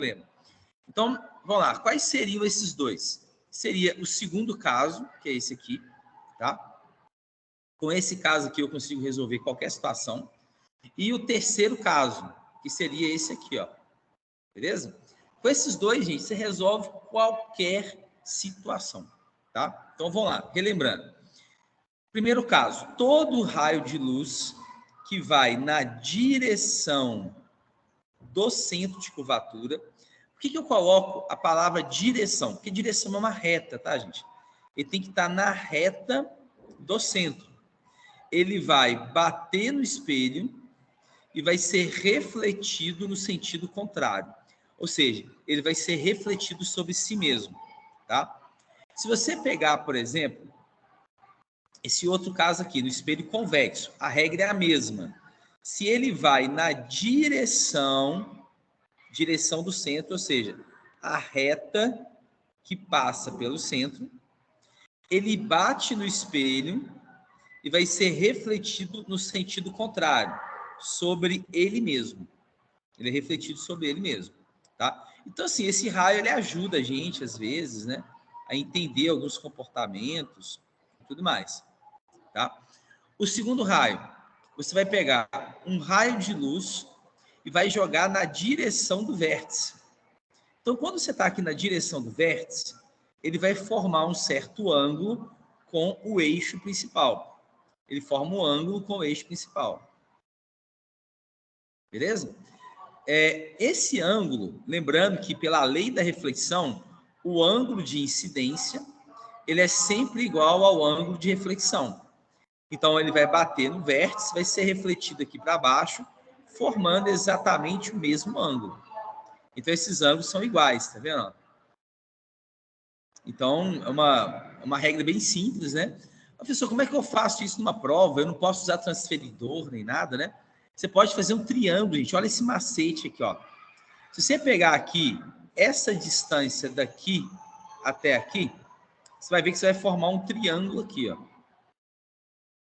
problema. Então, vamos lá. Quais seriam esses dois? Seria o segundo caso, que é esse aqui, tá? Com esse caso aqui eu consigo resolver qualquer situação. E o terceiro caso, que seria esse aqui, ó. Beleza? Com esses dois, gente, você resolve qualquer situação, tá? Então, vamos lá. Relembrando. Primeiro caso, todo raio de luz que vai na direção do centro de curvatura. Por que eu coloco a palavra direção? Porque direção é uma reta, tá, gente? Ele tem que estar na reta do centro. Ele vai bater no espelho e vai ser refletido no sentido contrário. Ou seja, ele vai ser refletido sobre si mesmo, tá? Se você pegar, por exemplo, esse outro caso aqui, no espelho convexo, a regra é a mesma. Se ele vai na direção do centro, ou seja, a reta que passa pelo centro, ele bate no espelho e vai ser refletido no sentido contrário, sobre ele mesmo. Ele é refletido sobre ele mesmo, tá? Então, assim, esse raio, ele ajuda a gente, às vezes, né, a entender alguns comportamentos e tudo mais, tá? O segundo raio, você vai pegar um raio de luz e vai jogar na direção do vértice. Então, quando você está aqui na direção do vértice, ele vai formar um certo ângulo com o eixo principal. Ele forma um ângulo com o eixo principal. Beleza? Esse ângulo, lembrando que pela lei da reflexão, o ângulo de incidência, ele é sempre igual ao ângulo de reflexão. Então, ele vai bater no vértice, vai ser refletido aqui para baixo, formando exatamente o mesmo ângulo. Então, esses ângulos são iguais, tá vendo? Então, é uma regra bem simples, né? Professor, como é que eu faço isso numa prova? Eu não posso usar transferidor nem nada, né? Você pode fazer um triângulo, gente. Olha esse macete aqui, ó. Se você pegar aqui, essa distância daqui até aqui, você vai ver que você vai formar um triângulo aqui, ó.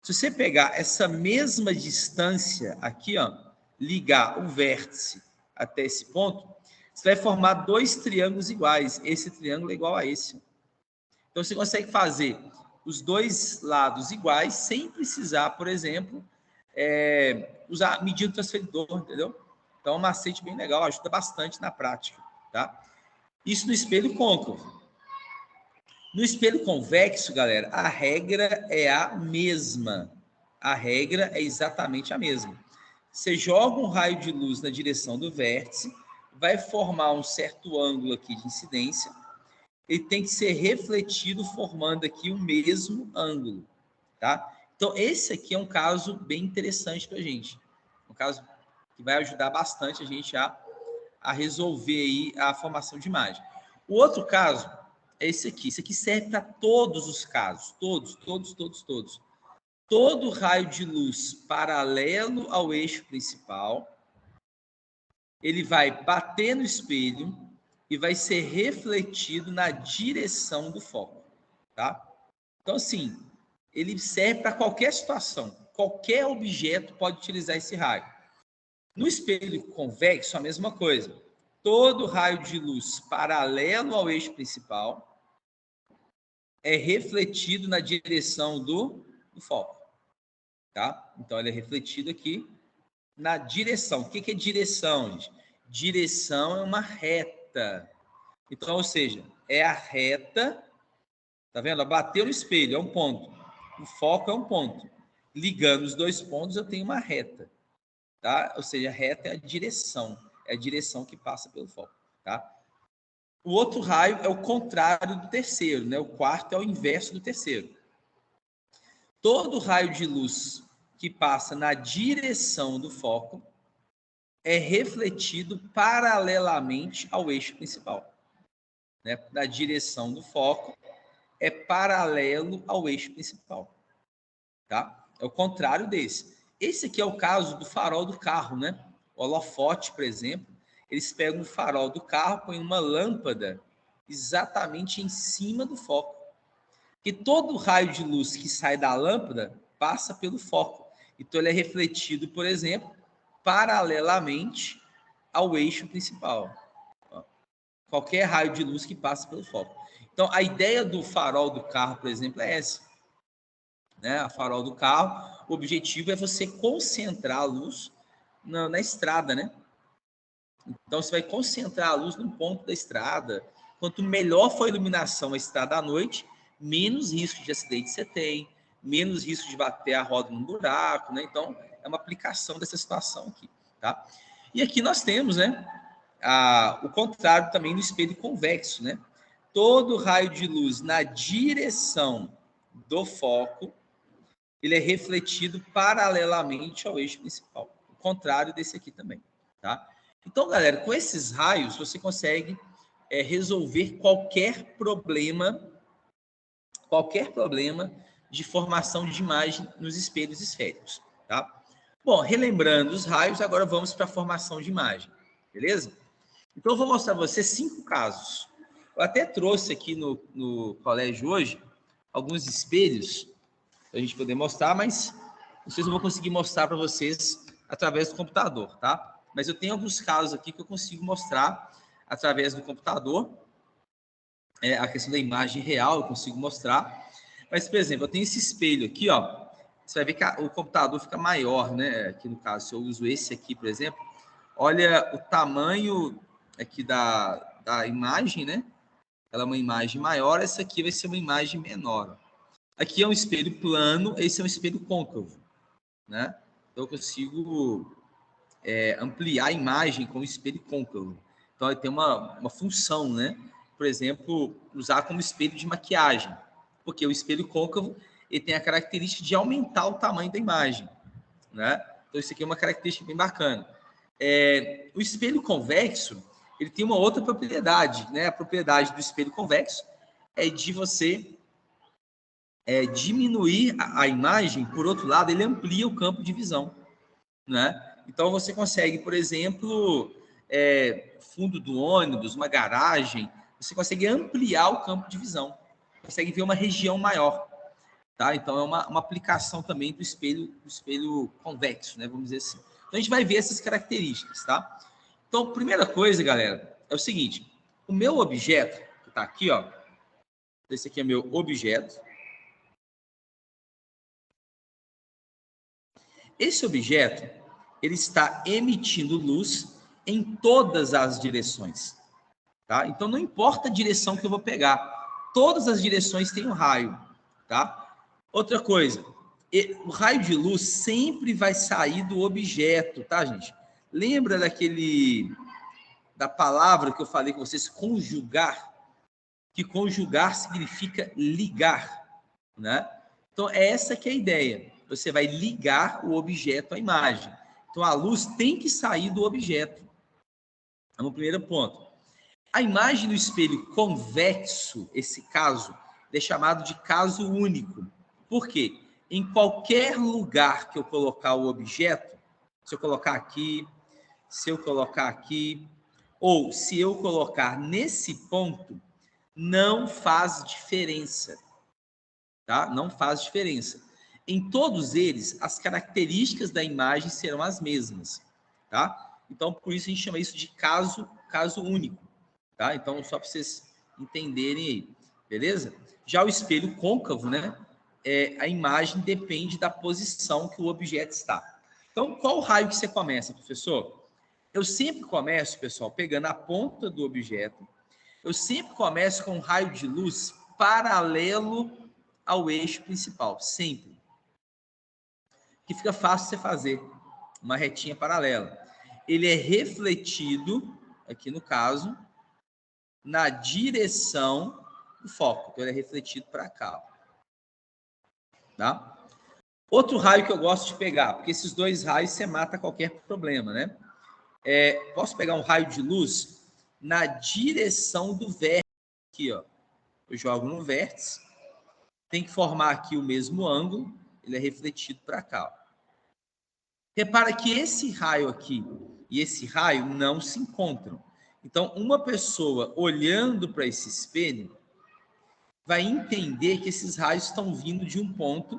Se você pegar essa mesma distância aqui, ó, ligar o vértice até esse ponto, você vai formar dois triângulos iguais. Esse triângulo é igual a esse. Então, você consegue fazer os dois lados iguais sem precisar, por exemplo, medir o transferidor, entendeu? Então, é um macete bem legal, ajuda bastante na prática, tá? Isso no espelho côncavo. No espelho convexo, galera, a regra é a mesma. A regra é exatamente a mesma. Você joga um raio de luz na direção do vértice, vai formar um certo ângulo aqui de incidência, ele tem que ser refletido formando aqui o mesmo ângulo, tá? Então, esse aqui é um caso bem interessante para a gente. Um caso que vai ajudar bastante a gente a resolver aí a formação de imagem. O outro caso é esse aqui. Esse aqui serve para todos os casos. Todos. Todo raio de luz paralelo ao eixo principal, ele vai bater no espelho e vai ser refletido na direção do foco, tá? Então, assim, ele serve para qualquer situação. Qualquer objeto pode utilizar esse raio. No espelho convexo, a mesma coisa. Todo raio de luz paralelo ao eixo principal é refletido na direção do foco, tá? Então, ele é refletido aqui na direção. O que é direção, gente? Direção é uma reta. Então, ou seja, é a reta, tá vendo? Bateu no espelho, é um ponto. O foco é um ponto. Ligando os dois pontos, eu tenho uma reta, tá? Ou seja, a reta é a direção que passa pelo foco, tá? O outro raio é o contrário do terceiro, né? O quarto é o inverso do terceiro. Todo raio de luz que passa na direção do foco é refletido paralelamente ao eixo principal, né? Na direção do foco é paralelo ao eixo principal, tá? É o contrário desse. Esse aqui é o caso do farol do carro, né? O holofote, por exemplo, eles pegam o farol do carro, põem uma lâmpada exatamente em cima do foco. Porque todo raio de luz que sai da lâmpada passa pelo foco. Então, ele é refletido, por exemplo, paralelamente ao eixo principal. Qualquer raio de luz que passa pelo foco. Então, a ideia do farol do carro, por exemplo, é essa. Né? A farol do carro, o objetivo é você concentrar a luz na estrada, né? Então, você vai concentrar a luz num ponto da estrada. Quanto melhor for a iluminação a estrada à noite, menos risco de acidente você tem, menos risco de bater a roda num buraco, né? Então, é uma aplicação dessa situação aqui, tá? E aqui nós temos, né, o contrário também do espelho convexo, né? Todo raio de luz na direção do foco, ele é refletido paralelamente ao eixo principal. O contrário desse aqui também, tá? Então, galera, com esses raios, você consegue resolver qualquer problema de formação de imagem nos espelhos esféricos, tá? Bom, relembrando os raios, agora vamos para a formação de imagem, beleza? Então, eu vou mostrar para você 5 casos. Eu até trouxe aqui no colégio hoje alguns espelhos para a gente poder mostrar, mas não sei se eu vou conseguir mostrar para vocês através do computador, tá? Mas eu tenho alguns casos aqui que eu consigo mostrar através do computador. A questão da imagem real eu consigo mostrar. Mas, por exemplo, eu tenho esse espelho aqui, ó. Você vai ver que o computador fica maior, né? Aqui no caso, se eu uso esse aqui, por exemplo, olha o tamanho aqui da imagem, né? Ela é uma imagem maior, essa aqui vai ser uma imagem menor. Aqui é um espelho plano, esse é um espelho côncavo, né? Então eu consigo ampliar a imagem com o espelho côncavo. Então ele tem uma função, né? Por exemplo, usar como espelho de maquiagem, porque o espelho côncavo ele tem a característica de aumentar o tamanho da imagem, né? Então isso aqui é uma característica bem bacana. O espelho convexo ele tem uma outra propriedade, né? A propriedade do espelho convexo é de você diminuir a imagem, por outro lado, ele amplia o campo de visão, né? Então, você consegue, por exemplo, fundo do ônibus, uma garagem, você consegue ampliar o campo de visão, consegue ver uma região maior, tá? Então, é uma aplicação também do espelho convexo, né? Vamos dizer assim. Então, a gente vai ver essas características, tá? Então, primeira coisa, galera, é o seguinte, o meu objeto, que está aqui, ó, esse aqui é meu objeto. Esse objeto, ele está emitindo luz em todas as direções, tá? Então, não importa a direção que eu vou pegar, todas as direções têm um raio, tá? Outra coisa, o raio de luz sempre vai sair do objeto, tá, gente? Lembra da palavra que eu falei com vocês, conjugar? Que conjugar significa ligar, né? Então, essa que é a ideia. Você vai ligar o objeto à imagem. Então, a luz tem que sair do objeto. É o primeiro ponto. A imagem do espelho convexo, esse caso, é chamado de caso único. Por quê? Em qualquer lugar que eu colocar o objeto, se eu colocar aqui, se eu colocar aqui, ou se eu colocar nesse ponto, não faz diferença, tá? Não faz diferença. Em todos eles, as características da imagem serão as mesmas, tá? Então, por isso a gente chama isso de caso único, tá? Então, só para vocês entenderem aí, beleza? Já o espelho côncavo, né? A imagem depende da posição que o objeto está. Então, qual raio que você começa, professor? Eu sempre começo, pessoal, pegando a ponta do objeto. Eu sempre começo com um raio de luz paralelo ao eixo principal, sempre. Que fica fácil você fazer uma retinha paralela. Ele é refletido, aqui no caso, na direção do foco. Então, ele é refletido para cá. Tá? Outro raio que eu gosto de pegar, porque esses dois raios você mata qualquer problema, né? Posso pegar um raio de luz na direção do vértice. Aqui, ó. Eu jogo no vértice. Tem que formar aqui o mesmo ângulo. Ele é refletido para cá. Ó. Repara que esse raio aqui e esse raio não se encontram. Então, uma pessoa olhando para esse espelho vai entender que esses raios estão vindo de um ponto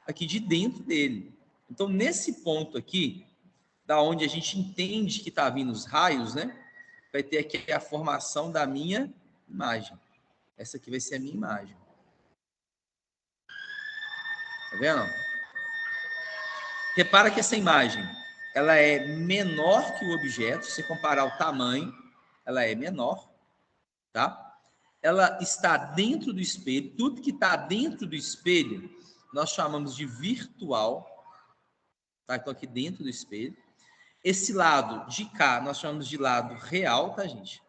aqui de dentro dele. Então, nesse ponto aqui, da onde a gente entende que está vindo os raios, né? vai ter aqui a formação da minha imagem. Essa aqui vai ser a minha imagem. Tá vendo? Repara que essa imagem, ela é menor que o objeto. Se você comparar o tamanho, ela é menor, tá? Ela está dentro do espelho. Tudo que está dentro do espelho, nós chamamos de virtual. Tá? Então, aqui dentro do espelho. Esse lado de cá, nós chamamos de lado real, tá, gente?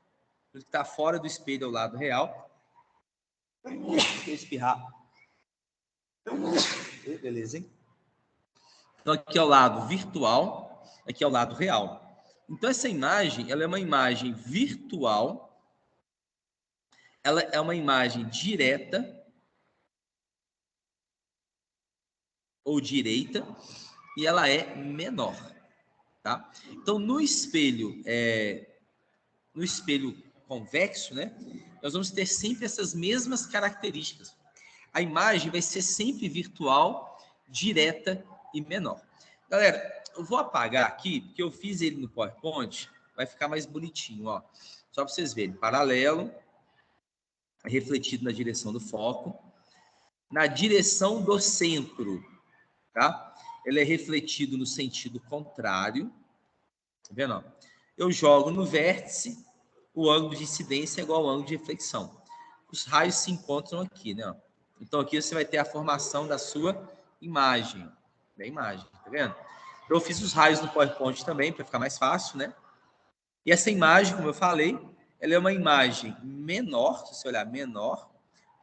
Tudo que está fora do espelho é o lado real. Deixa eu espirrar. Beleza, hein? Então, aqui é o lado virtual, aqui é o lado real. Então, essa imagem, ela é uma imagem virtual, ela é uma imagem direta ou direita, e ela é menor, tá? Então, no espelho convexo, né, nós vamos ter sempre essas mesmas características. A imagem vai ser sempre virtual, direta e menor. Galera, eu vou apagar aqui, porque eu fiz ele no PowerPoint, vai ficar mais bonitinho, ó. Só para vocês verem, paralelo, refletido na direção do foco, na direção do centro, tá? Ele é refletido no sentido contrário, tá vendo? Ó? Eu jogo no vértice, o ângulo de incidência é igual ao ângulo de reflexão. Os raios se encontram aqui, né? Então, aqui você vai ter a formação da sua imagem. Da imagem, tá vendo? Eu fiz os raios no PowerPoint também, para ficar mais fácil, né? E essa imagem, como eu falei, ela é uma imagem menor, se você olhar, menor,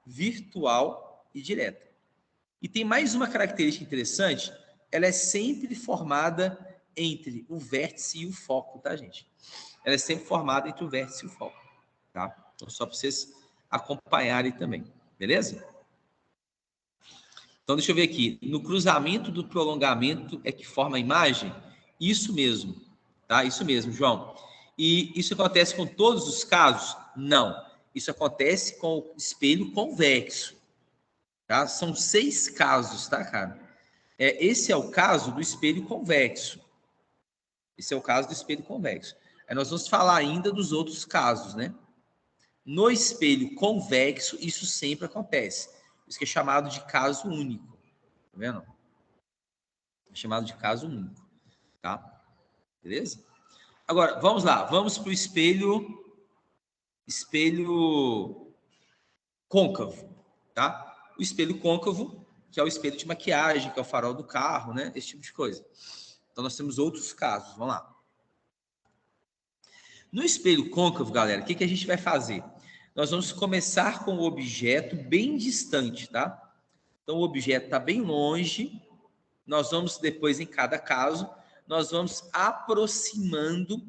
virtual e direta. E tem mais uma característica interessante, ela é sempre formada entre o vértice e o foco, tá, gente? Ela é sempre formada entre o vértice e o foco, tá? Então, só para vocês acompanharem também, beleza? Então, deixa eu ver aqui. No cruzamento do prolongamento é que forma a imagem? Isso mesmo, tá? Isso mesmo, João. E isso acontece com todos os casos? Não. Isso acontece com o espelho convexo, tá? São 6 casos, tá, cara? Esse é o caso do espelho convexo. Esse é o caso do espelho convexo. Aí nós vamos falar ainda dos outros casos, né? No espelho convexo, isso sempre acontece. Isso que é chamado de caso único. Tá vendo? É chamado de caso único. Tá? Beleza? Agora, vamos lá. Vamos para o espelho côncavo. Tá? O espelho côncavo, que é o espelho de maquiagem, que é o farol do carro, né? Esse tipo de coisa. Então, nós temos outros casos. Vamos lá. No espelho côncavo, galera, o que a gente vai fazer? Nós vamos começar com o objeto bem distante, tá? Então, o objeto está bem longe. Nós vamos, depois, em cada caso, nós vamos aproximando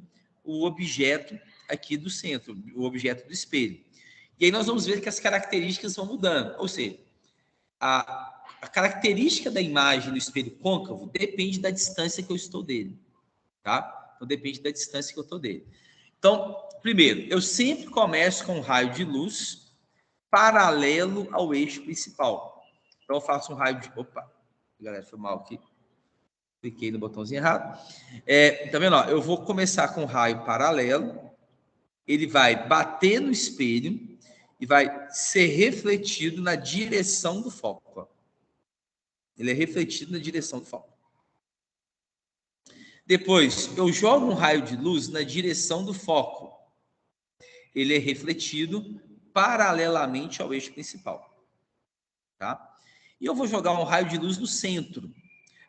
o objeto aqui do centro, o objeto do espelho. E aí nós vamos ver que as características vão mudando. Ou seja, a característica da imagem no espelho côncavo depende da distância que eu estou dele, tá? Então, depende da distância que eu estou dele. Então, primeiro, eu sempre começo com um raio de luz paralelo ao eixo principal. Então, eu faço um raio de... Opa, galera, foi mal aqui. Cliquei no botãozinho errado. Tá vendo? Ó, eu vou começar com um raio paralelo. Ele vai bater no espelho e vai ser refletido na direção do foco. Ó. Ele é refletido na direção do foco. Depois, eu jogo um raio de luz na direção do foco. Ele é refletido paralelamente ao eixo principal. Tá? E eu vou jogar um raio de luz no centro.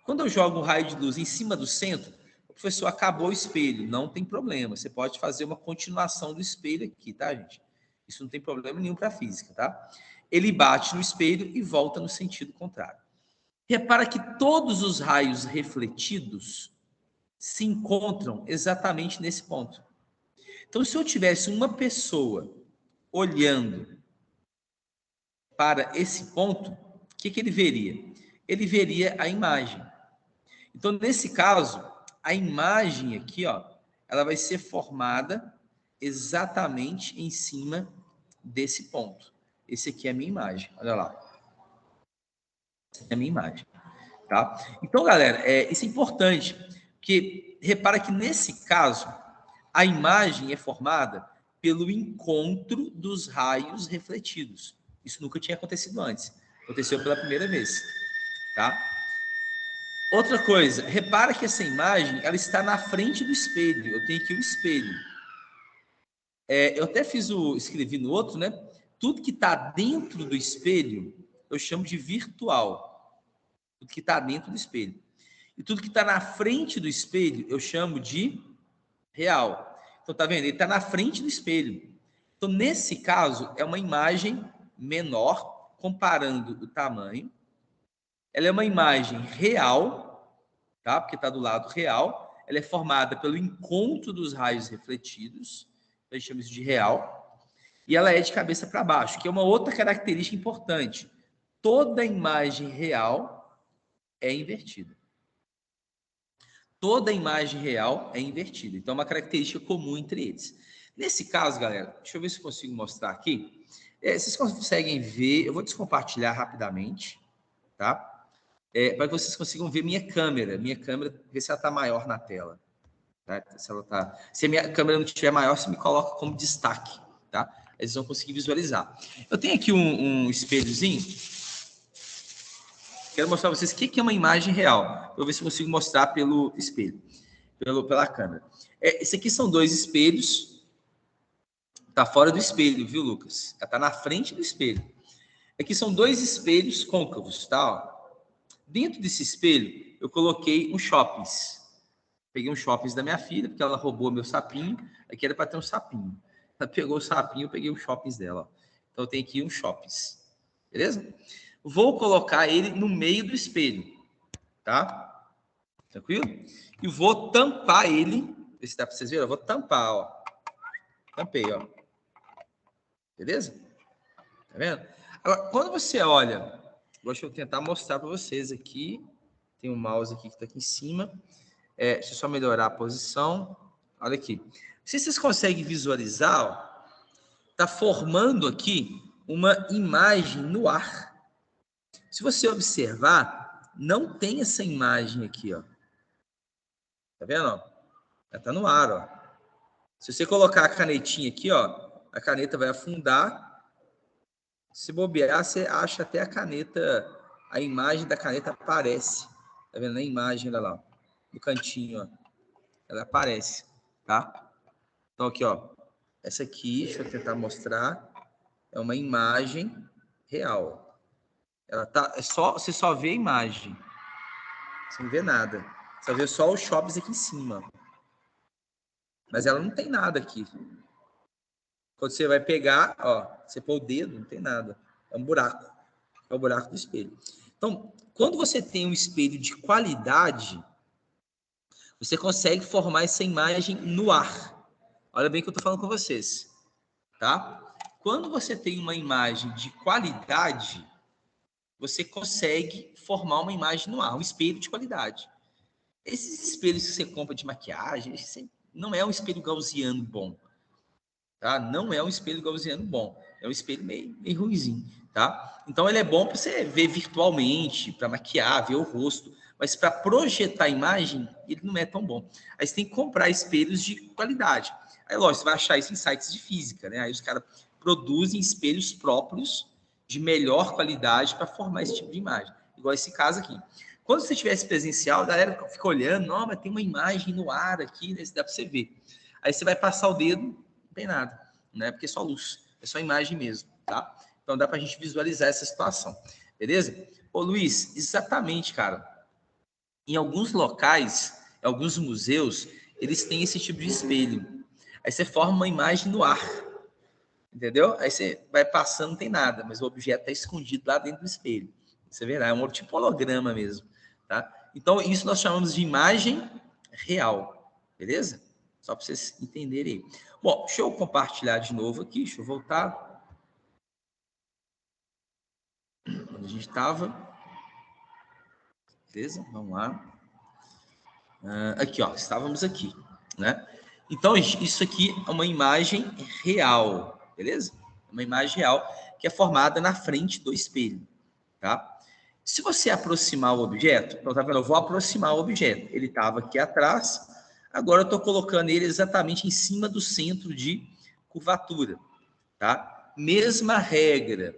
Quando eu jogo um raio de luz em cima do centro, o professor acabou o espelho. Não tem problema. Você pode fazer uma continuação do espelho aqui, tá, gente? Isso não tem problema nenhum para a física, tá? Ele bate no espelho e volta no sentido contrário. Repara que todos os raios refletidos se encontram exatamente nesse ponto. Então, se eu tivesse uma pessoa olhando para esse ponto, o que ele veria? Ele veria a imagem. Então, nesse caso, a imagem aqui, ó, ela vai ser formada exatamente em cima desse ponto. Esse aqui é a minha imagem, olha lá. Essa é a minha imagem, tá? Então, galera, isso é importante, porque repara que nesse caso, A imagem é formada pelo encontro dos raios refletidos. Isso nunca tinha acontecido antes. Aconteceu pela primeira vez, tá? Outra coisa, repara que essa imagem, ela está na frente do espelho. Eu tenho aqui o espelho. Eu até escrevi no outro, né? Tudo que está dentro do espelho, eu chamo de virtual. Tudo que está dentro do espelho. E tudo que está na frente do espelho, eu chamo de real. Então, tá vendo? Ele está na frente do espelho. Então, nesse caso, é uma imagem menor, comparando o tamanho. Ela é uma imagem real, tá? Porque está do lado real. Ela é formada pelo encontro dos raios refletidos. Então, a gente chama isso de real. E ela é de cabeça para baixo, que é uma outra característica importante. Toda imagem real é invertida. Toda imagem real é invertida. Então, é uma característica comum entre eles. Nesse caso, galera, deixa eu ver se eu consigo mostrar aqui. Vocês conseguem ver, eu vou descompartilhar rapidamente, tá? Para que vocês consigam ver minha câmera. Minha câmera, ver se ela está maior na tela. Tá? Se a minha câmera não estiver maior, você me coloca como destaque, tá? Eles vão conseguir visualizar. Eu tenho aqui um espelhozinho. Quero mostrar para vocês o que é uma imagem real. Vou ver se eu consigo mostrar pelo espelho, pela câmera. Esse aqui são dois espelhos. Está fora do espelho, viu, Lucas? Está na frente do espelho. Aqui são dois espelhos côncavos, tá? Ó. Dentro desse espelho, eu coloquei um shoppings. Peguei um shoppings da minha filha, porque ela roubou meu sapinho. Aqui era para ter um sapinho. Ela pegou o sapinho, eu peguei o shoppings dela. Ó. Então, eu tenho aqui um shoppings. Beleza? Vou colocar ele no meio do espelho, tá? Tranquilo? E vou tampar ele. Ver se dá para vocês verem. Eu vou tampar, ó. Tampei, ó. Beleza? Tá vendo? Agora, quando você olha, deixa eu tentar mostrar para vocês aqui. Tem um mouse aqui que está aqui em cima. Deixa eu só melhorar a posição. Olha aqui. Não sei se vocês conseguem visualizar, ó. Tá formando aqui uma imagem no ar. Se você observar, não tem essa imagem aqui, ó. Tá vendo? Ó? Ela tá no ar, ó. Se você colocar a canetinha aqui, ó, a caneta vai afundar. Se bobear, você acha até a caneta, a imagem da caneta aparece. Tá vendo? Na imagem, olha lá, ó, no cantinho, ó. Ela aparece, tá? Então aqui, ó, essa aqui, deixa eu tentar mostrar, é uma imagem real. Ela tá, você só vê a imagem. Você não vê nada. Você vê só os shoppings aqui em cima. Mas ela não tem nada aqui. Quando você vai pegar, ó, você pôr o dedo, não tem nada. É um buraco. É o buraco do espelho. Então, quando você tem um espelho de qualidade, você consegue formar essa imagem no ar. Olha bem o que eu tô falando com vocês. Tá? Quando você tem uma imagem de qualidade, você consegue formar uma imagem no ar, um espelho de qualidade. Esses espelhos que você compra de maquiagem, não é um espelho gaussiano bom, tá? Não é um espelho gaussiano bom, é um espelho meio ruinzinho, tá? Então ele é bom para você ver virtualmente, para maquiar, ver o rosto, mas para projetar a imagem, ele não é tão bom. Aí você tem que comprar espelhos de qualidade. Aí, lógico, você vai achar isso em sites de física, né? Aí os caras produzem espelhos próprios de melhor qualidade para formar esse tipo de imagem. Igual esse caso aqui. Quando você tivesse presencial, a galera fica olhando, não, mas tem uma imagem no ar aqui, né? Dá para você ver. Aí você vai passar o dedo, não tem nada, né? Porque é só luz, é só imagem mesmo, tá? Então dá para a gente visualizar essa situação, beleza? Ô Luiz, exatamente, cara. Em alguns locais, em alguns museus, eles têm esse tipo de espelho. Aí você forma uma imagem no ar, entendeu? Aí você vai passando, não tem nada, mas o objeto está escondido lá dentro do espelho. Você verá, é um tipo holograma mesmo, tá? Então, isso nós chamamos de imagem real, beleza? Só para vocês entenderem aí. Bom, deixa eu compartilhar de novo aqui, deixa eu voltar. Onde a gente estava. Beleza? Vamos lá. Aqui, ó, estávamos aqui, né? Então, isso aqui é uma imagem real, beleza? Uma imagem real que é formada na frente do espelho, tá? Se você aproximar o objeto, então, tá vendo? Eu vou aproximar o objeto. Ele estava aqui atrás, Agora eu estou colocando ele exatamente em cima do centro de curvatura, tá? Mesma regra.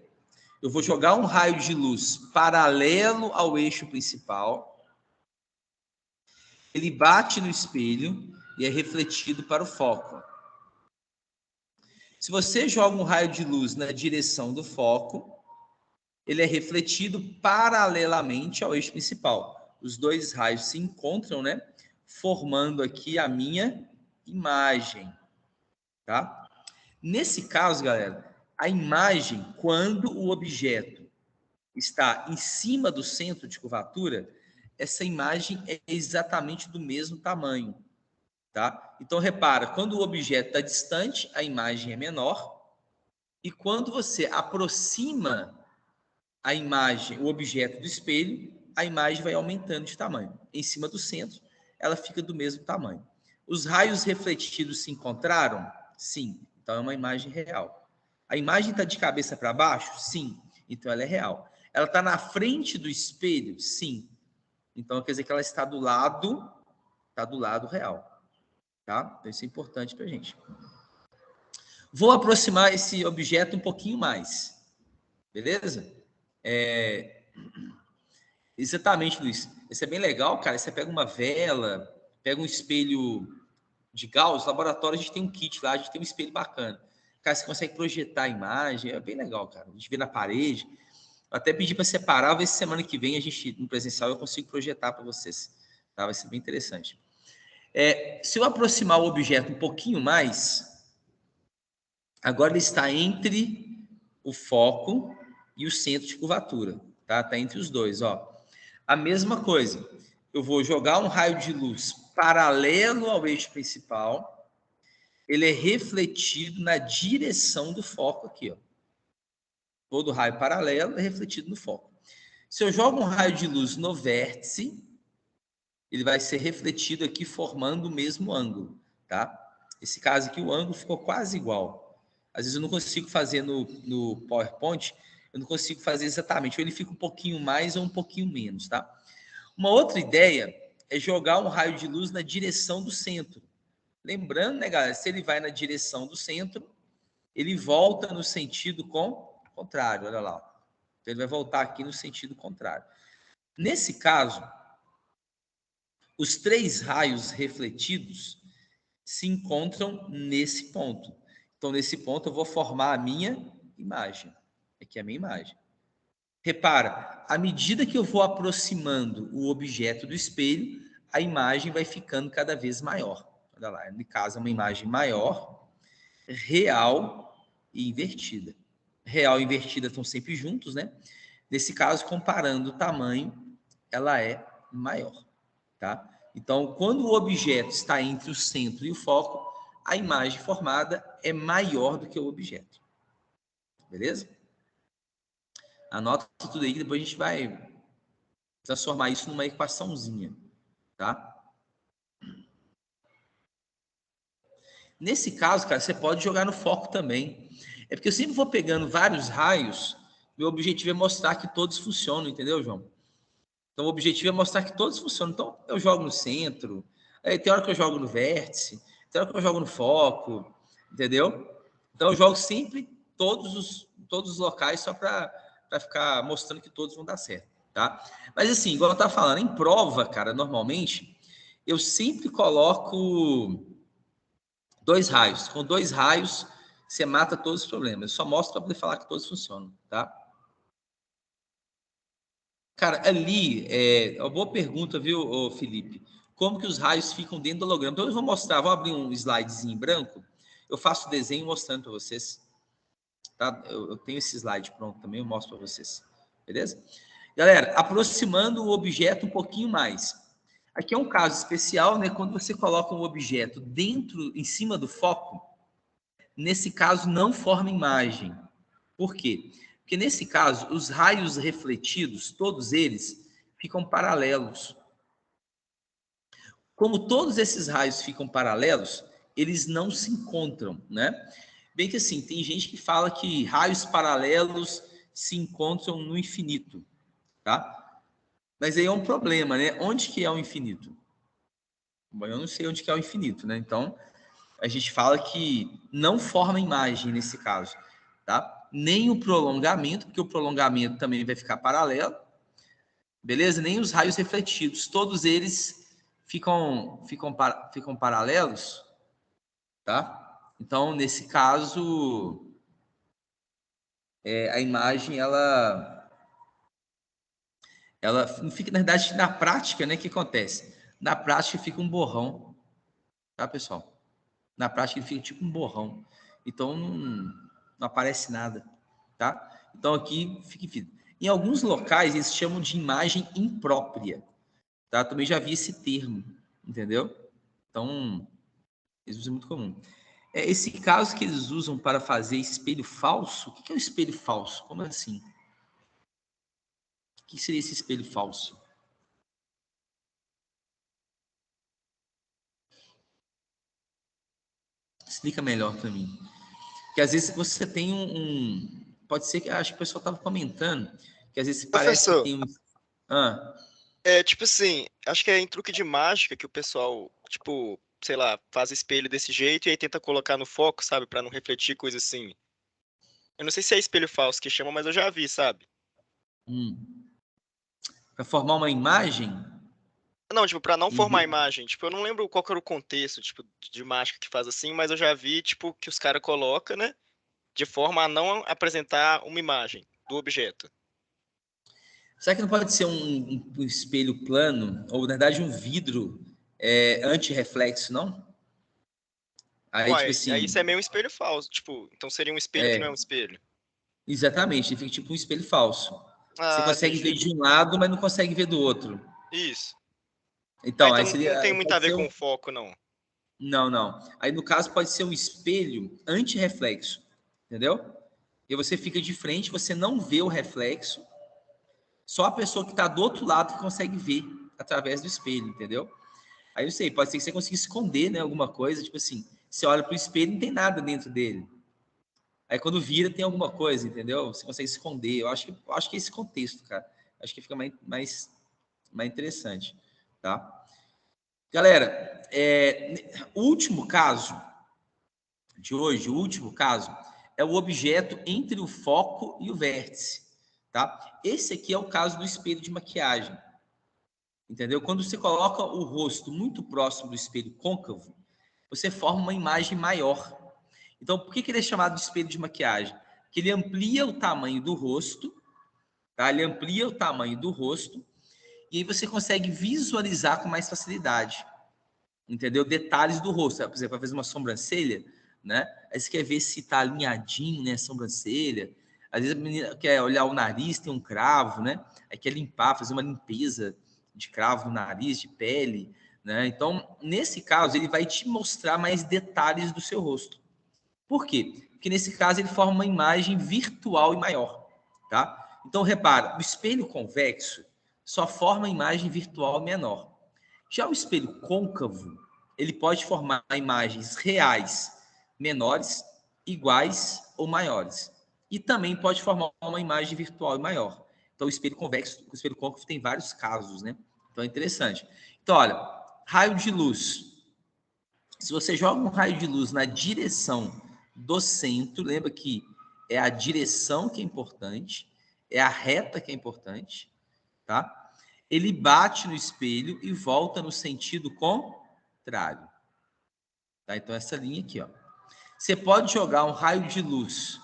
Eu vou jogar um raio de luz paralelo ao eixo principal. Ele bate no espelho e é refletido para o foco. Se você joga um raio de luz na direção do foco, ele é refletido paralelamente ao eixo principal. Os dois raios se encontram, né? Formando aqui a minha imagem, tá? Nesse caso, galera, a imagem, quando o objeto está em cima do centro de curvatura, essa imagem é exatamente do mesmo tamanho, tá? Então, repara, quando o objeto está distante, a imagem é menor, e quando você aproxima a imagem, o objeto do espelho, a imagem vai aumentando de tamanho. Em cima do centro, ela fica do mesmo tamanho. Os raios refletidos se encontraram? Sim. Então, é uma imagem real. A imagem está de cabeça para baixo? Sim. Então, ela é real. Ela está na frente do espelho? Sim. Então, quer dizer que ela está do lado real. Tá? Então, isso é importante para a gente. Vou aproximar esse objeto um pouquinho mais. Beleza? Exatamente, Luiz. Isso é bem legal, cara. Você pega uma vela, pega um espelho de Gauss, no laboratório a gente tem um kit lá, a gente tem um espelho bacana. Cara, você consegue projetar a imagem, é bem legal, cara. A gente vê na parede. Eu até pedi para separar, ver se semana que vem a gente, no presencial, eu consigo projetar para vocês. Tá? Vai ser bem interessante. Se eu aproximar o objeto um pouquinho mais, agora ele está entre o foco e o centro de curvatura. Tá? Está entre os dois, ó. A mesma coisa, eu vou jogar um raio de luz paralelo ao eixo principal, ele é refletido na direção do foco aqui, ó. Todo raio paralelo é refletido no foco. Se eu jogo um raio de luz no vértice, ele vai ser refletido aqui formando o mesmo ângulo, tá? Esse caso aqui, o ângulo ficou quase igual. Às vezes eu não consigo fazer no PowerPoint, eu não consigo fazer exatamente, ou ele fica um pouquinho mais ou um pouquinho menos, tá? Uma outra ideia é jogar um raio de luz na direção do centro. Lembrando, né, galera, se ele vai na direção do centro, ele volta no sentido contrário, olha lá. Então, ele vai voltar aqui no sentido contrário. Nesse caso, os três raios refletidos se encontram nesse ponto. Então, nesse ponto, eu vou formar a minha imagem. Aqui é a minha imagem. Repara, à medida que eu vou aproximando o objeto do espelho, a imagem vai ficando cada vez maior. Olha lá, no caso, é uma imagem maior, real e invertida. Real e invertida estão sempre juntos, né? Nesse caso, comparando o tamanho, ela é maior, tá? Então, quando o objeto está entre o centro e o foco, a imagem formada é maior do que o objeto. Beleza? Anota tudo aí que depois a gente vai transformar isso numa equaçãozinha, tá? Nesse caso, cara, você pode jogar no foco também. É porque eu sempre vou pegando vários raios, meu objetivo é mostrar que todos funcionam, entendeu, João? Então, o objetivo é mostrar que todos funcionam. Então, eu jogo no centro, tem hora que eu jogo no vértice, tem hora que eu jogo no foco, entendeu? Então, eu jogo sempre todos os locais só para ficar mostrando que todos vão dar certo, tá? Mas, assim, igual eu estava falando, em prova, cara, normalmente, eu sempre coloco 2 raios. Com 2 raios, você mata todos os problemas. Eu só mostro para poder falar que todos funcionam, tá? Cara, ali, é uma boa pergunta, viu, Felipe? Como que os raios ficam dentro do holograma? Então, eu vou mostrar, vou abrir um slidezinho em branco, eu faço o desenho mostrando para vocês, tá? Eu tenho esse slide pronto também, eu mostro para vocês, beleza? Galera, aproximando o objeto um pouquinho mais. Aqui é um caso especial, né? Quando você coloca um objeto em cima do foco, nesse caso não forma imagem. Por quê? Porque nesse caso, os raios refletidos, todos eles, ficam paralelos. Como todos esses raios ficam paralelos, eles não se encontram, né? Bem que assim, tem gente que fala que raios paralelos se encontram no infinito, tá? Mas aí é um problema, né? Onde que é o infinito? Bom, eu não sei onde que é o infinito, né? Então, a gente fala que não forma imagem nesse caso, tá? Nem o prolongamento, porque o prolongamento também vai ficar paralelo, beleza? Nem os raios refletidos, todos eles ficam paralelos, tá? Então, nesse caso, a imagem, ela não fica, na verdade, na prática, né? O que acontece? Na prática fica um borrão, tá, pessoal? Na prática ele fica tipo um borrão. Então não aparece nada, tá? Então aqui fica. Em alguns locais eles chamam de imagem imprópria, tá? Também já vi esse termo, entendeu? Então, eles usam muito comum. Esse caso que eles usam para fazer espelho falso, o que é o espelho falso? Como assim? O que seria esse espelho falso? Explica melhor para mim. Porque às vezes você tem pode ser que acho que o pessoal estava comentando que às vezes parece que Professor, tem um. Ah, tipo assim, acho que é em truque de mágica que o pessoal, tipo, sei lá, faz espelho desse jeito e aí tenta colocar no foco, sabe, pra não refletir coisa assim. Eu não sei se é espelho falso que chama, mas eu já vi, sabe? para formar uma imagem? Não, tipo, pra não E formar imagem. Tipo, eu não lembro qual que era o contexto, tipo, de mágica que faz assim, mas eu já vi, tipo, que os caras colocam, né? De forma a não apresentar uma imagem do objeto. será que não pode ser um espelho plano, ou na verdade um vidro anti-reflexo, não? Aí, tipo Uai, aí assim, isso é meio um espelho falso. Tipo, então seria um espelho que não é um espelho. exatamente, ele fica tipo um espelho falso. Você Ah, consegue ver entendi. de um lado, mas não consegue ver do outro. Isso. Ah, Então, então aí não seria, tem muito a pode ver ser com um. o foco, não. Não, não. Aí no caso pode ser um espelho anti-reflexo, entendeu? E você fica de frente, você não vê o reflexo, só a pessoa que está do outro lado que consegue ver através do espelho, entendeu? Aí eu sei, pode ser que você consiga esconder, né, alguma coisa, tipo assim, você olha para o espelho e não tem nada dentro dele. Aí quando vira tem alguma coisa, entendeu? Você consegue esconder. Eu acho que é esse contexto, cara. Acho que fica mais interessante, tá? Galera, o último caso de hoje, o último caso, é o objeto entre o foco e o vértice, tá? Esse aqui é o caso do espelho de maquiagem, entendeu? Quando você coloca o rosto muito próximo do espelho côncavo, você forma uma imagem maior. Então, por que ele é chamado de espelho de maquiagem? Porque ele amplia o tamanho do rosto, tá? Ele amplia o tamanho do rosto e aí você consegue visualizar com mais facilidade, entendeu? Detalhes do rosto. Por exemplo, vai fazer uma sobrancelha, né? Aí você quer ver se tá alinhadinho, né? A sobrancelha. Às vezes a menina quer olhar o nariz, tem um cravo, né? Aí quer limpar, fazer uma limpeza de cravo no nariz, de pele, né? Então, nesse caso, ele vai te mostrar mais detalhes do seu rosto. Por quê? Porque nesse caso ele forma uma imagem virtual e maior, tá? Então, repara, o espelho convexo só forma imagem virtual menor. Já o espelho côncavo, ele pode formar imagens reais menores, iguais ou maiores. E também pode formar uma imagem virtual maior. Então, o espelho convexo, o espelho côncavo tem vários casos, né? Então, é interessante. Então, olha, raio de luz. Se você joga um raio de luz na direção do centro, lembra que é a direção que é importante, é a reta que é importante, tá? Ele bate no espelho e volta no sentido contrário. Tá? Então, essa linha aqui, ó. Você pode jogar um raio de luz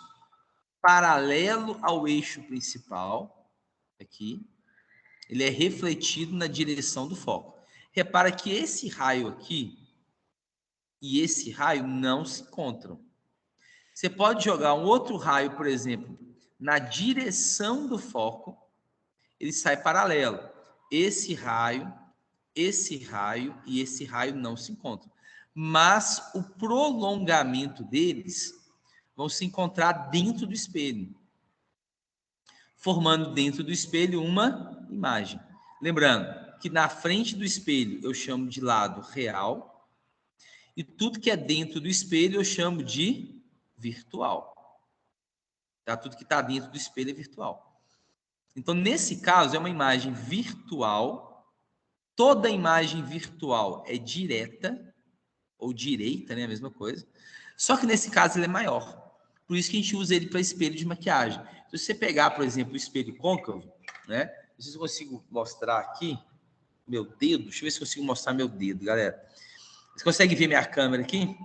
paralelo ao eixo principal, aqui, ele é refletido na direção do foco. Repara que esse raio aqui e esse raio não se encontram. Você pode jogar um outro raio, por exemplo, na direção do foco, ele sai paralelo. Esse raio e esse raio não se encontram. Mas o prolongamento deles vão se encontrar dentro do espelho, formando dentro do espelho uma imagem. Lembrando que na frente do espelho eu chamo de lado real e tudo que é dentro do espelho eu chamo de virtual. Tá? Tudo que está dentro do espelho é virtual. Então, nesse caso, é uma imagem virtual Toda imagem virtual é direta, ou direita, né? A mesma coisa. Só que nesse caso ele é maior. Por isso que a gente usa ele para espelho de maquiagem. Se você pegar, por exemplo, o espelho côncavo, né? Não sei se eu consigo mostrar aqui meu dedo. Deixa eu ver se eu consigo mostrar meu dedo, galera. Você consegue ver minha câmera aqui?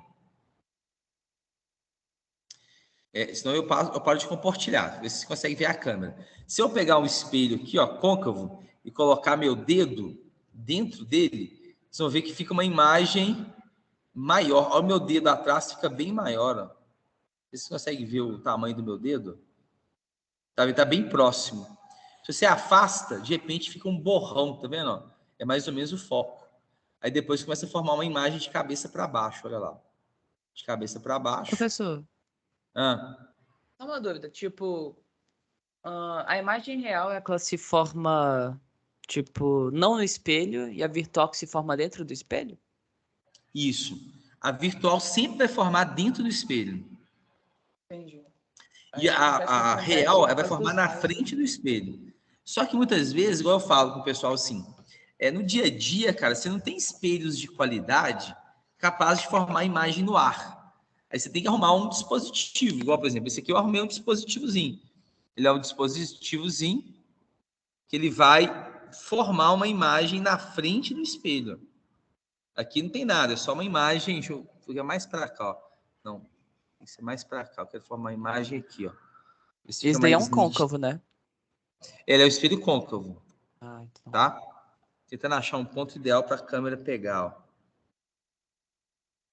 Senão eu paro de compartilhar. Ver se você consegue ver a câmera. Se eu pegar um espelho aqui, ó, côncavo, e colocar meu dedo dentro dele, vocês vão ver que fica uma imagem maior. Olha o meu dedo atrás, fica bem maior. Ó. Você consegue ver o tamanho do meu dedo? Tá bem próximo. Se você afasta, de repente fica um borrão, tá vendo? Ó? É mais ou menos o foco. Aí depois começa a formar uma imagem de cabeça para baixo, olha lá. De cabeça para baixo. Professor, Ah, só uma dúvida, tipo, a imagem real é que ela se forma, tipo, não no espelho e a virtual que se forma dentro do espelho? isso. A virtual sempre vai formar dentro do espelho. Entendi. E Aí acontece no a convexo real por ela vai causa formar dos na raios. frente do espelho. Só que muitas vezes, igual eu falo com o pessoal assim, no dia a dia, cara, você não tem espelhos de qualidade capazes de formar imagem no ar. Aí você tem que arrumar um dispositivo, igual, por exemplo, esse aqui eu arrumei um dispositivozinho. Ele é um dispositivozinho que ele vai formar uma imagem na frente do espelho. Aqui não tem nada, é só uma imagem. Deixa eu pegar mais para cá, ó. Não, tem que ser mais para cá. Eu quero formar uma imagem aqui, ó. Esse fica Isso daí é um mais nítido. côncavo, né? Ele é o espelho côncavo, Ah, então. tá? Tentando achar um ponto ideal para a câmera pegar, ó.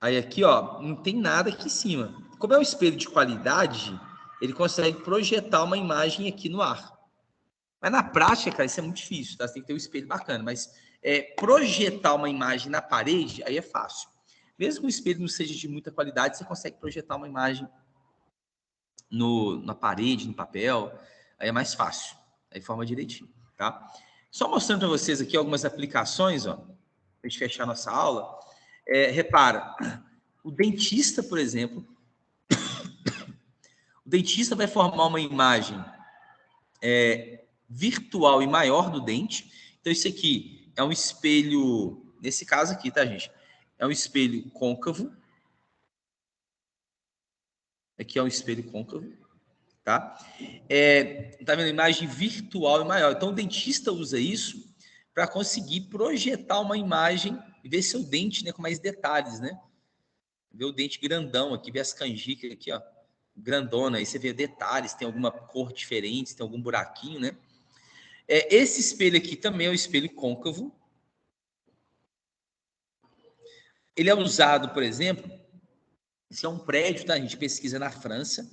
Aí aqui, ó, não tem nada aqui em cima. Como é um espelho de qualidade, ele consegue projetar uma imagem aqui no ar. Mas na prática, cara, isso é muito difícil, tá? Você tem que ter um espelho bacana. Mas projetar uma imagem na parede, aí é fácil. Mesmo que o espelho não seja de muita qualidade, você consegue projetar uma imagem na parede, no papel. Aí é mais fácil. Aí forma direitinho, tá? Só mostrando para vocês aqui algumas aplicações, ó, para a gente fechar nossa aula. Repara, o dentista, por exemplo, o dentista vai formar uma imagem virtual e maior do dente. Então, isso aqui é um espelho, nesse caso aqui, tá, gente? É um espelho côncavo. Aqui é um espelho côncavo, tá? Tá vendo? Imagem virtual e maior. Então, o dentista usa isso para conseguir projetar uma imagem e ver seu dente, né, com mais detalhes, né? Ver o dente grandão aqui, ver as canjicas aqui, ó, grandona. Aí você vê detalhes, tem alguma cor diferente, tem algum buraquinho, né? Esse espelho aqui também é um espelho côncavo. Ele é usado, por exemplo, esse é um prédio, tá? A gente pesquisa na França,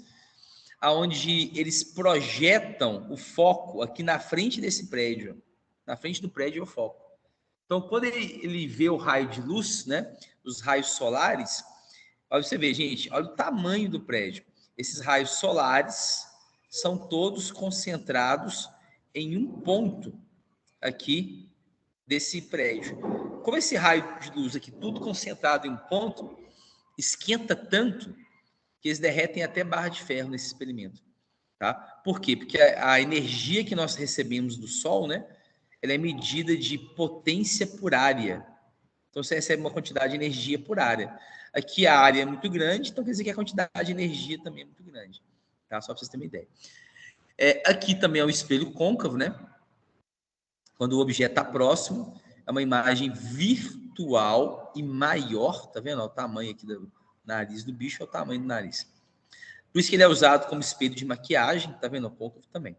aonde eles projetam o foco aqui na frente desse prédio. Na frente do prédio é o foco. Então, quando ele vê o raio de luz, né? Os raios solares, olha você vê, gente, olha o tamanho do prédio. Esses raios solares são todos concentrados em um ponto aqui desse prédio. Como esse raio de luz aqui, tudo concentrado em um ponto, esquenta tanto que eles derretem até barra de ferro nesse experimento. Tá? Por quê? Porque a energia que nós recebemos do Sol, né, ela é medida de potência por área. Então, você recebe uma quantidade de energia por área. Aqui a área é muito grande, então quer dizer que a quantidade de energia também é muito grande. Tá? Só para vocês terem uma ideia. Aqui também é o espelho côncavo, né? Quando o objeto está próximo, é uma imagem virtual e maior, tá vendo? O tamanho aqui do nariz do bicho é o tamanho do nariz. Por isso que ele é usado como espelho de maquiagem, tá vendo? O côncavo também.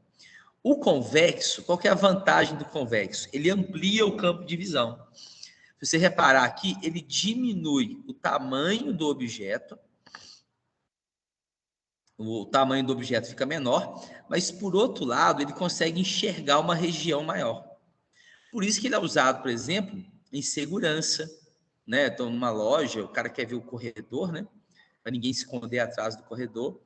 O convexo, qual que é a vantagem do convexo? Ele amplia o campo de visão. Se você reparar aqui, ele diminui o tamanho do objeto, o tamanho do objeto fica menor, mas por outro lado, ele consegue enxergar uma região maior. Por isso que ele é usado, por exemplo, em segurança, né? Então, numa loja, o cara quer ver o corredor, né? Para ninguém se esconder atrás do corredor.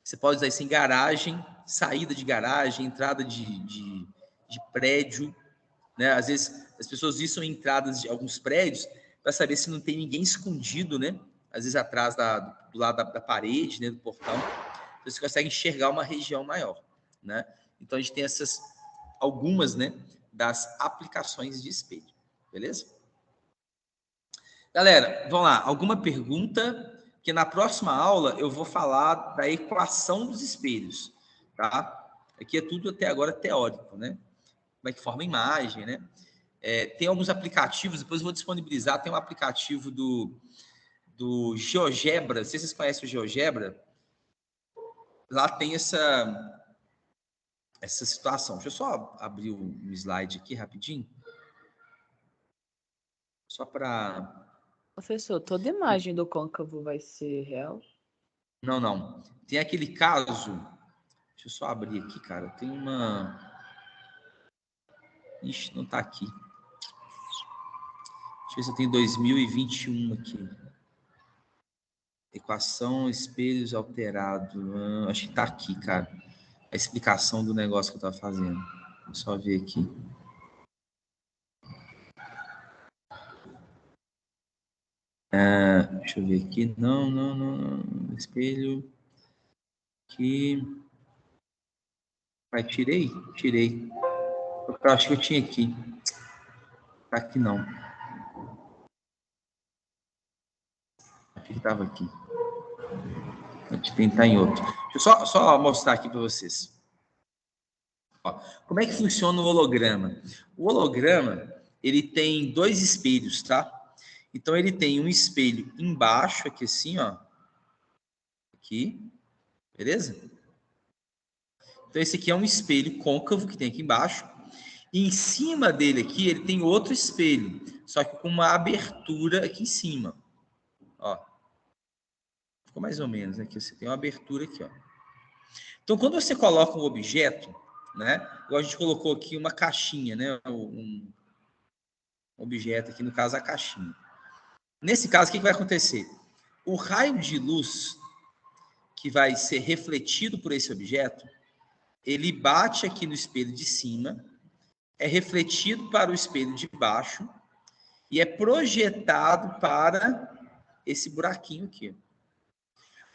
Você pode usar isso em garagem, saída de garagem, entrada de prédio, né? Às vezes as pessoas usam entradas de alguns prédios para saber se não tem ninguém escondido, né? Às vezes atrás do lado da parede, né? Do portão. Então, você consegue enxergar uma região maior, né? Então a gente tem essas algumas, né? Das aplicações de espelho, Beleza? Galera, vamos lá. Alguma pergunta? Que na próxima aula eu vou falar da equação dos espelhos, tá? Aqui é tudo até agora teórico, né? Como é que forma a imagem, né? Tem alguns aplicativos, depois eu vou disponibilizar. Tem um aplicativo do GeoGebra. Não sei se vocês conhecem o GeoGebra. Lá tem essa situação. Deixa eu só abrir um slide aqui rapidinho. Só para... Professor, toda imagem do côncavo vai ser real? Não. Tem aquele caso... Deixa eu só abrir aqui, cara. Tem uma... Ixi, não tá aqui. Deixa eu ver se eu tenho 2021 aqui. Equação, espelhos alterado. Acho que tá aqui, cara. A explicação do negócio que eu tava fazendo. Vou só ver aqui. Deixa eu ver aqui. Não. Espelho. Aqui. Tirei. Eu acho que eu tinha aqui. Tá aqui não. Aqui que tava aqui. Vou tentar em outro. Deixa eu só mostrar aqui para vocês. Ó, como é que funciona o holograma? O holograma, ele tem 2 espelhos, tá? Então, ele tem um espelho embaixo, aqui assim, ó. Aqui. Beleza? Então, esse aqui é um espelho côncavo que tem aqui embaixo. E em cima dele aqui, ele tem outro espelho, só que com uma abertura aqui em cima. Ó. Ficou mais ou menos, né? Aqui você tem uma abertura aqui, ó. Então, quando você coloca um objeto, né? Igual a gente colocou aqui uma caixinha, né? Um objeto aqui, no caso, a caixinha. Nesse caso, o que vai acontecer? O raio de luz que vai ser refletido por esse objeto, ele bate aqui no espelho de cima, é refletido para o espelho de baixo e é projetado para esse buraquinho aqui.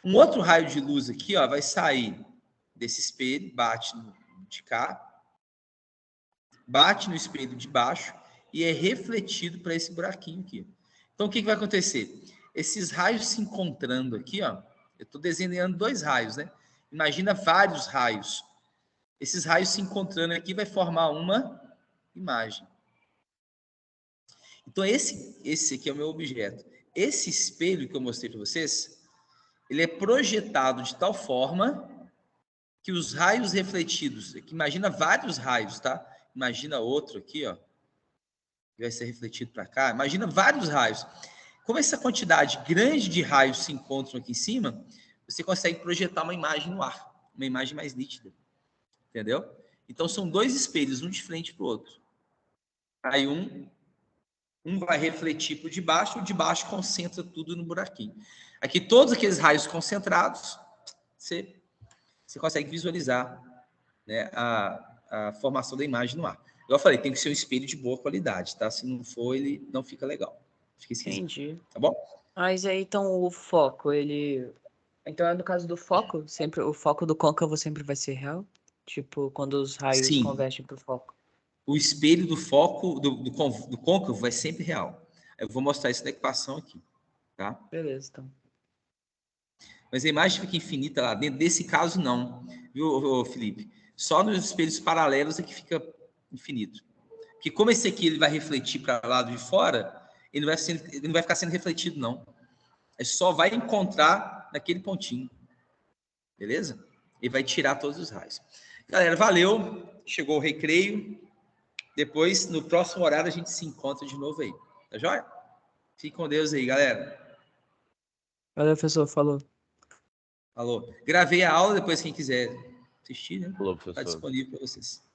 Um outro raio de luz aqui, ó, vai sair desse espelho, bate no de cá, bate no espelho de baixo e é refletido para esse buraquinho aqui. Então, o que vai acontecer? Esses raios se encontrando aqui, ó, eu estou desenhando 2 raios, né? Imagina vários raios. Esses raios se encontrando aqui vai formar uma imagem. Então, esse aqui é o meu objeto. Esse espelho que eu mostrei para vocês, ele é projetado de tal forma que os raios refletidos, que imagina vários raios, tá? Imagina outro aqui, ó, que vai ser refletido para cá. Imagina vários raios. Como essa quantidade grande de raios se encontram aqui em cima, você consegue projetar uma imagem no ar, uma imagem mais nítida. Entendeu? Então, são 2 espelhos, um de frente para o outro. Aí um vai refletir para o de baixo concentra tudo no buraquinho. Aqui, todos aqueles raios concentrados, você consegue visualizar, né, a formação da imagem no ar. Eu falei, tem que ser um espelho de boa qualidade, tá? Se não for, ele não fica legal. Fica esquisito. Entendi. Tá bom? Mas aí, então, o foco, ele... Então, no caso do foco, sempre o foco do côncavo sempre vai ser real? Tipo, quando os raios Sim. convergem para o foco. O espelho do foco, do côncavo, vai sempre real. Eu vou mostrar isso na equação aqui, tá? Beleza, então. Mas a imagem fica infinita lá dentro. Desse caso, não. Viu, Felipe? Só nos espelhos paralelos é que fica infinito. Porque como esse aqui ele vai refletir para o lado de fora, ele não vai ficar sendo refletido, não. É só vai encontrar naquele pontinho. Beleza? E vai tirar todos os raios. Galera, valeu. Chegou o recreio. Depois, no próximo horário, a gente se encontra de novo aí. Tá joia? Fique com Deus aí, galera. Valeu, professor. Falou. Falou. Gravei a aula, depois quem quiser assistir, né? Falou, Está professor. disponível para vocês.